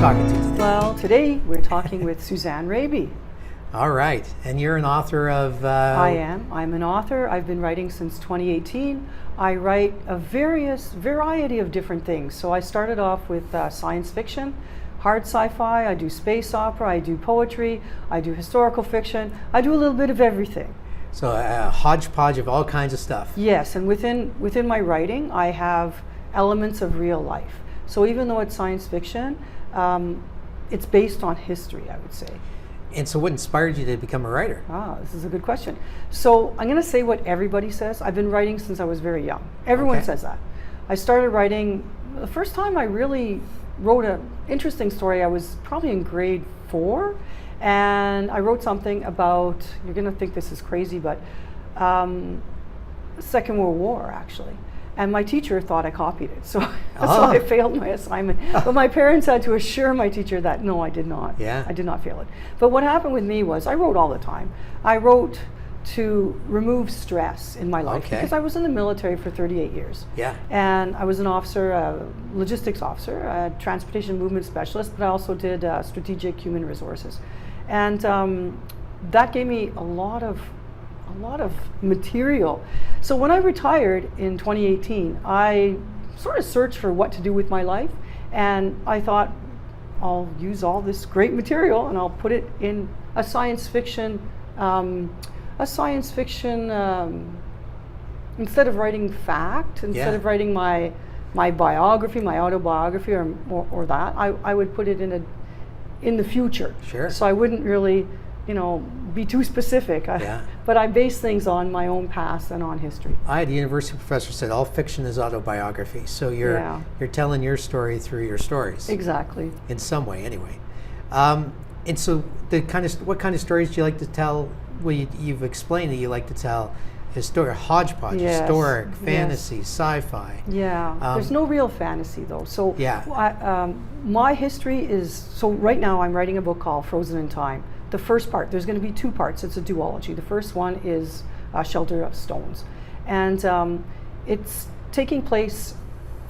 talking to today? Well, today we're talking with Zanne Raby. All right, and you're an author of... I am. I'm an author. I've been writing since 2018. I write a variety of different things. So I started off with science fiction, hard sci-fi, I do space opera, I do poetry, I do historical fiction, I do a little bit of everything. So a hodgepodge of all kinds of stuff. Yes, and within my writing, I have elements of real life. So even though it's science fiction, it's based on history, I would say. And so what inspired you to become a writer? This is a good question. So I'm going to say what everybody says. I've been writing since I was very young. Everyone says that. I started writing, the first time I really wrote an interesting story, I was probably in grade 4. And I wrote something about, you're going to think this is crazy, but the Second World War, actually. And my teacher thought I copied it, so that's why I failed my assignment. But my parents had to assure my teacher that, no, I did not. Yeah. I did not fail it. But what happened with me was I wrote all the time. I wrote to remove stress in my life because I was in the military for 38 years. Yeah. And I was an officer, a logistics officer, a transportation movement specialist, but I also did strategic human resources. And that gave me a lot of material. So when I retired in 2018, I sort of searched for what to do with my life, and I thought I'll use all this great material and I'll put it in a science fiction. Instead of writing fact, instead of writing my biography, my autobiography, or that, I would put it in the future. Sure. So I wouldn't really, be too specific. But I base things on my own past and on history. I had a university professor said all fiction is autobiography. So you're telling your story through your stories. Exactly. In some way, anyway. And so what kind of stories do you like to tell? Well, you've explained that you like to tell hodgepodge, historic, fantasy, sci-fi. Yeah, there's no real fantasy though. So my history is, so right now I'm writing a book called Frozen in Time. The first part, there's going to be 2 parts. It's a duology. The first one is Shelter of Stones. And it's taking place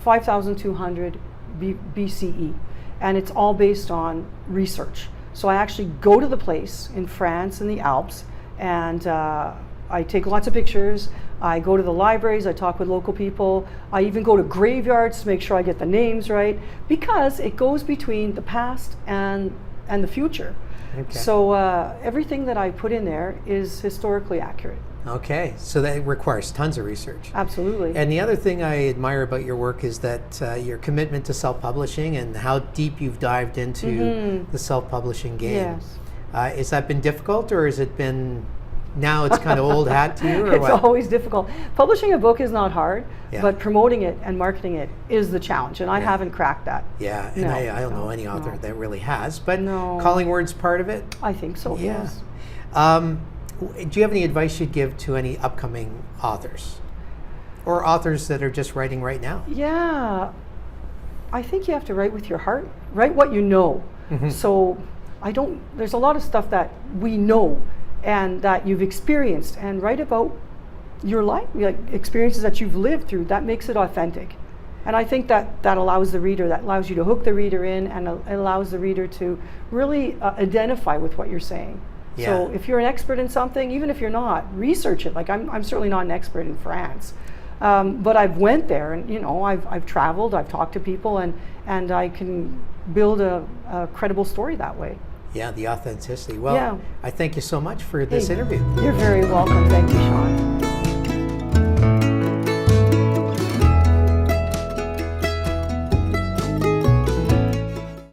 5,200 BCE. And it's all based on research. So I actually go to the place in France in the Alps, and I take lots of pictures. I go to the libraries, I talk with local people. I even go to graveyards to make sure I get the names right, because it goes between the past and the future. Okay. So everything that I put in there is historically accurate. Okay, so that requires tons of research. Absolutely. And the other thing I admire about your work is that your commitment to self-publishing and how deep you've dived into the self-publishing game. Yes. Has that been difficult, or has it been, now it's kind of old hat to you, or It's always difficult. Publishing a book is not hard, but promoting it and marketing it is the challenge, and I haven't cracked that. Yeah, and I don't know any author that really has, but calling words part of it? I think so, yes. Do you have any advice you'd give to any upcoming authors, or authors that are just writing right now? Yeah, I think you have to write with your heart, write what you know. So there's a lot of stuff that we know and that you've experienced, and write about your life, like experiences that you've lived through. That makes it authentic. And I think that allows the reader, that allows you to hook the reader in, and allows the reader to really identify with what you're saying. Yeah. So if you're an expert in something, even if you're not, research it. Like I'm certainly not an expert in France, but I've went there, and I've traveled, I've talked to people, and I can build a credible story that way. Yeah, the authenticity. Well, I thank you so much for this interview. You're very welcome. Thank you, Sean.